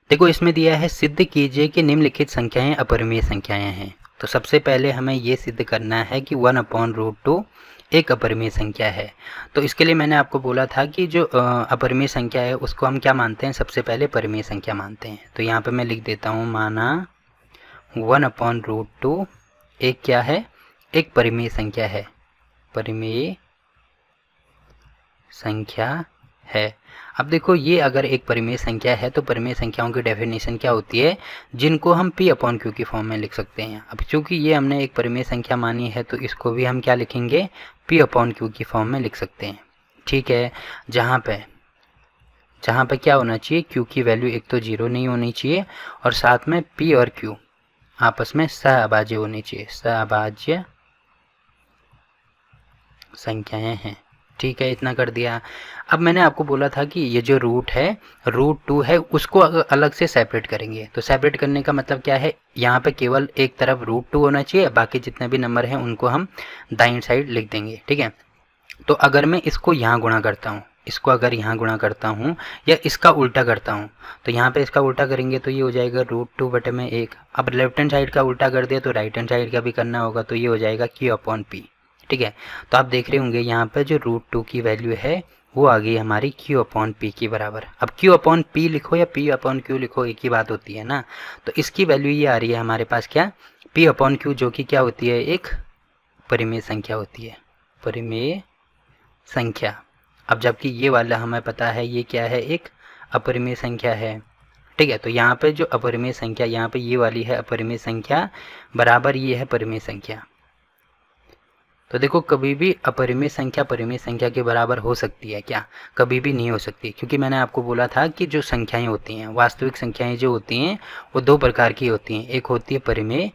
देखो इसमें दिया है सिद्ध कीजिए कि निम्नलिखित संख्याएं अपरिमेय संख्याएं हैं। तो सबसे पहले हमें ये सिद्ध करना है कि 1/√2 एक अपरिमेय संख्या है। तो इसके लिए मैंने आपको बोला था कि जो अपरिमेय संख्या है उसको हम क्या मानते हैं, सबसे पहले परिमेय संख्या मानते हैं। तो यहाँ पे मैं लिख देता हूँ, माना 1/√2 एक क्या है, एक परिमेय संख्या है, परिमेय संख्या है। अब देखो ये अगर एक परिमेय संख्या है तो परिमेय संख्याओं की डेफिनेशन क्या होती है, जिनको हम p/q की फॉर्म में लिख सकते हैं। अब चूंकि ये हमने एक परिमेय संख्या मानी है तो इसको भी हम क्या लिखेंगे, p/q की फॉर्म में लिख सकते हैं। ठीक है, जहाँ पे क्या होना चाहिए, q की वैल्यू एक तो 0 नहीं होनी चाहिए और साथ में p और q आपस में सहअभाज्य होनी चाहिए, सहअभाज्य संख्याएं हैं। ठीक है, इतना कर दिया। अब मैंने आपको बोला था कि ये जो रूट है, √2 है, उसको अलग से सेपरेट करेंगे। तो सेपरेट करने का मतलब क्या है, यहाँ पे केवल एक तरफ √2 होना चाहिए, बाकी जितने भी नंबर हैं उनको हम दाईं साइड लिख देंगे। ठीक है, तो अगर मैं इसको यहाँ गुणा करता हूँ, इसको अगर यहाँ गुणा करता हूँ या इसका उल्टा करता हूँ, तो यहाँ पे इसका उल्टा करेंगे तो ये हो जाएगा √2/1। अब लेफ्ट हैंड साइड का उल्टा कर दिया तो राइट हैंड साइड का भी करना होगा, तो ये हो जाएगा q/p। ठीक है, तो आप देख रहे होंगे यहाँ पे जो √2 की वैल्यू है वो आ गई हमारी q/p के बराबर। अब q/p लिखो या p/q लिखो, एक ही बात होती है ना। तो इसकी वैल्यू ये आ रही है हमारे पास क्या, p/q, जो कि क्या होती है, एक परिमेय संख्या होती है, परिमेय संख्या। अब जबकि ये वाला हमें पता है ये क्या है, एक अपरिमेय संख्या है। ठीक है, तो यहाँ पे जो अपरिमेय संख्या, यहाँ पे ये वाली है अपरिमेय संख्या, बराबर ये है परिमेय संख्या। तो देखो कभी भी अपरिमेय संख्या परिमेय संख्या के बराबर हो सकती है क्या, कभी भी नहीं हो सकती, क्योंकि मैंने आपको बोला था कि जो संख्याएं होती हैं, वास्तविक संख्याएं जो होती हैं वो दो प्रकार की होती हैं, एक होती है परिमेय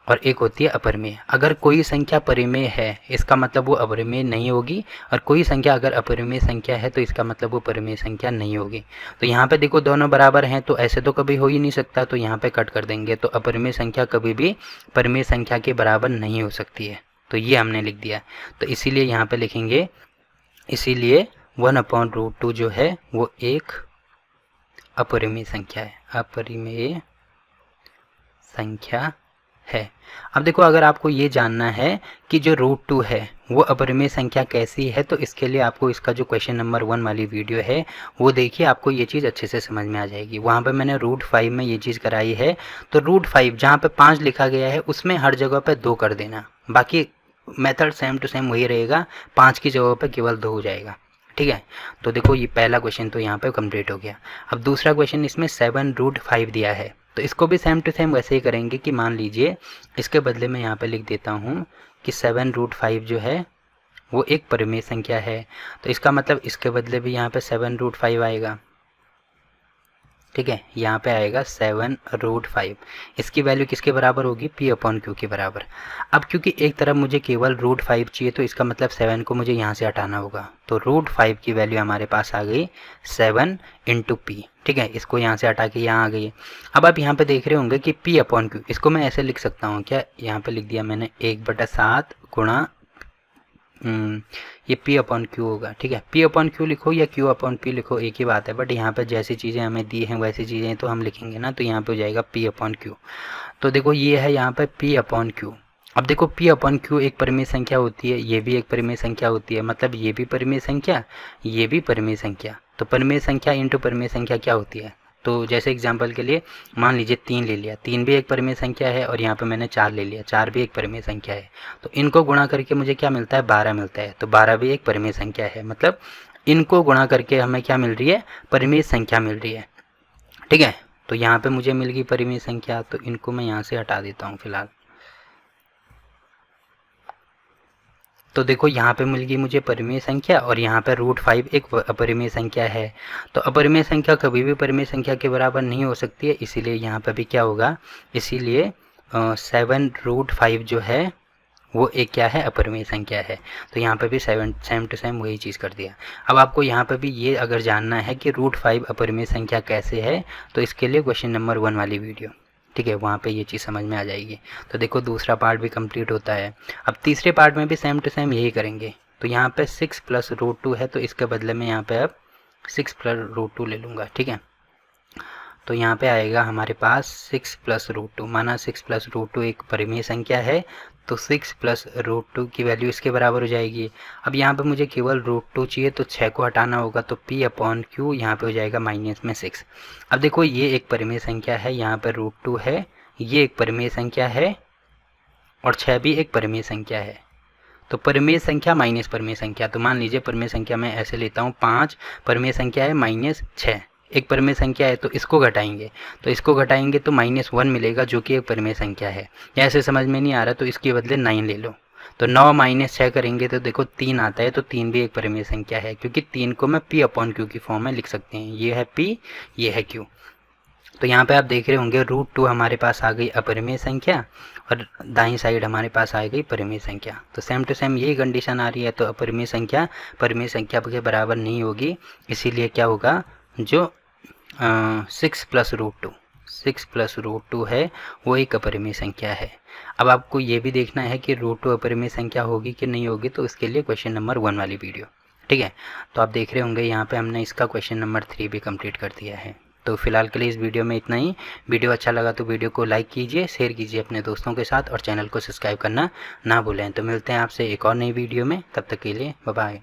और एक होती है अपरिमेय। अगर कोई संख्या परिमेय है इसका मतलब वो अपरिमेय नहीं होगी, और कोई संख्या अगर अपरिमेय संख्या है तो इसका मतलब वो परिमेय संख्या नहीं होगी। तो यहाँ पे देखो दोनों बराबर हैं, तो ऐसे तो कभी हो ही नहीं सकता, तो यहाँ पे कट कर देंगे। तो अपरिमेय संख्या कभी भी परिमेय संख्या के बराबर नहीं हो सकती है, तो ये हमने लिख दिया। तो इसीलिए यहाँ पे लिखेंगे, इसीलिए 1/√2 जो है वो एक अपरिमेय संख्या है, अपरिमेय संख्या है। अब देखो अगर आपको ये जानना है कि जो √2 है वो अपरिमेय संख्या कैसी है, तो इसके लिए आपको इसका जो क्वेश्चन नंबर 1 वाली वीडियो है वो देखिए, आपको ये चीज़ अच्छे से समझ में आ जाएगी। वहाँ पे मैंने √5 में ये चीज़ कराई है। तो √5 जहाँ पे 5 लिखा गया है उसमें हर जगह पे 2 कर देना, बाकी मेथड सेम टू सेम वही रहेगा, 5 की जगह पे केवल 2 हो जाएगा। ठीक है, तो देखो ये पहला क्वेश्चन तो यहाँ पे कंप्लीट हो गया। अब दूसरा क्वेश्चन, इसमें 7√5 दिया है, तो इसको भी सेम टू सेम वैसे ही करेंगे कि मान लीजिए इसके बदले में यहाँ पे लिख देता हूँ कि 7√5 जो है वो एक परिमेय संख्या है, तो इसका मतलब इसके बदले भी यहाँ पे 7√5 आएगा। ठीक है, यहाँ पे आएगा 7√5। इसकी वैल्यू किसके बराबर होगी, p/q के बराबर। अब क्योंकि एक तरफ मुझे केवल √5 चाहिए तो इसका मतलब 7 को मुझे यहाँ से हटाना होगा, तो √5 की वैल्यू हमारे पास आ गई 7 × p। ठीक है, इसको यहाँ से हटा के यहाँ आ गई। अब आप यहाँ पे देख रहे होंगे कि p/q, इसको मैं ऐसे लिख सकता हूँ क्या, यहाँ पे लिख दिया मैंने 1/7 गुणा ये p/q होगा। ठीक है, p/q लिखो या q/p लिखो एक ही बात है, बट यहाँ पर जैसी चीज़ें हमें दी हैं वैसी चीज़ें तो हम लिखेंगे ना, तो यहाँ पे हो जाएगा p/q। तो देखो ये है यहाँ पे p/q। अब देखो p/q एक परिमेय संख्या होती है, ये भी एक परिमेय संख्या होती है, मतलब ये भी परिमेय संख्या, ये भी परिमेय संख्या। तो परिमेय संख्या इंटू परिमेय संख्या क्या होती है, तो जैसे एग्जांपल के लिए मान लीजिए 3 ले लिया, 3 भी एक परिमेय संख्या है, और यहाँ पे मैंने 4 ले लिया, 4 भी एक परिमेय संख्या है। तो इनको गुणा करके मुझे क्या मिलता है, 12 मिलता है, तो 12 भी एक परिमेय संख्या है, मतलब इनको गुणा करके हमें क्या मिल रही है, परिमेय संख्या मिल रही है। ठीक है, तो यहाँ पे मुझे मिल गई परिमेय संख्या, तो इनको मैं यहाँ से हटा देता हूँ फिलहाल। तो देखो यहाँ पे मिल गई मुझे परिमेय संख्या, और यहाँ पे √5 एक अपरिमेय संख्या है। तो अपरिमेय संख्या कभी भी परिमेय संख्या के बराबर नहीं हो सकती है, इसीलिए यहाँ पे भी क्या होगा, इसीलिए 7√5 जो है वो एक क्या है, अपरिमेय संख्या है। तो यहाँ पे भी सेम टू सेम वही चीज़ कर दिया। अब आपको यहाँ पे भी ये अगर जानना है कि √5 अपरिमेय संख्या कैसे है, तो इसके लिए क्वेश्चन नंबर 1 वाली वीडियो, ठीक है, वहाँ पे ये चीज़ समझ में आ जाएगी। तो देखो दूसरा पार्ट भी कंप्लीट होता है। अब तीसरे पार्ट में भी सेम टू सेम यही करेंगे। तो यहाँ पे 6 + √2 है, तो इसके बदले में यहाँ पे अब 6 + √2 ले लूँगा। ठीक है, तो यहाँ पे आएगा हमारे पास 6 प्लस रूट टू, माना 6 प्लस रूट टू एक परिमेय संख्या है, तो 6 प्लस रूट टू की वैल्यू इसके बराबर हो जाएगी। अब यहाँ पे मुझे केवल रूट टू चाहिए, तो 6 को हटाना होगा, तो p अपॉन क्यू यहाँ पे हो जाएगा माइनस में 6। अब देखो ये एक परिमेय संख्या है, यहाँ पर रूट टू है, ये एक परिमेय संख्या है और 6 भी एक परिमेय संख्या है। तो परिमेय संख्या माइनस परिमेय संख्या, तो मान लीजिए परिमेय संख्या मैं ऐसे लेता हूँ 5, परिमेय संख्या है माइनस 6, एक परिमेय संख्या है, तो इसको घटाएंगे तो -1 मिलेगा जो कि एक परिमेय संख्या है। या ऐसे समझ में नहीं आ रहा तो इसके बदले 9 ले लो, तो 9 माइनस 6 करेंगे तो देखो 3 आता है, तो 3 भी एक परिमेय संख्या है, क्योंकि 3 को मैं p अपॉन क्यू की फॉर्म में लिख सकते हैं, ये है p, ये है q। तो यहाँ पे आप देख रहे होंगे रूट टू हमारे पास आ गई अपरिमेय संख्या और दाईं साइड हमारे पास आ गई परिमेय संख्या। तो सेम टू सेम यही कंडीशन आ रही है, तो अपरिमेय संख्या परिमेय संख्या के बराबर नहीं होगी, इसीलिए क्या होगा, जो 6 प्लस रूट टू है वो एक अपरिमेय संख्या है। अब आपको ये भी देखना है कि रूट टू अपरिमेय संख्या होगी कि नहीं होगी, तो इसके लिए क्वेश्चन नंबर 1 वाली वीडियो, ठीक है। तो आप देख रहे होंगे यहाँ पे हमने इसका क्वेश्चन नंबर 3 भी कंप्लीट कर दिया है। तो फिलहाल के लिए इस वीडियो में इतना ही। वीडियो अच्छा लगा तो वीडियो को लाइक कीजिए, शेयर कीजिए अपने दोस्तों के साथ और चैनल को सब्सक्राइब करना ना भूलें। तो मिलते हैं आपसे एक और नई वीडियो में, तब तक के लिए बाय बाय।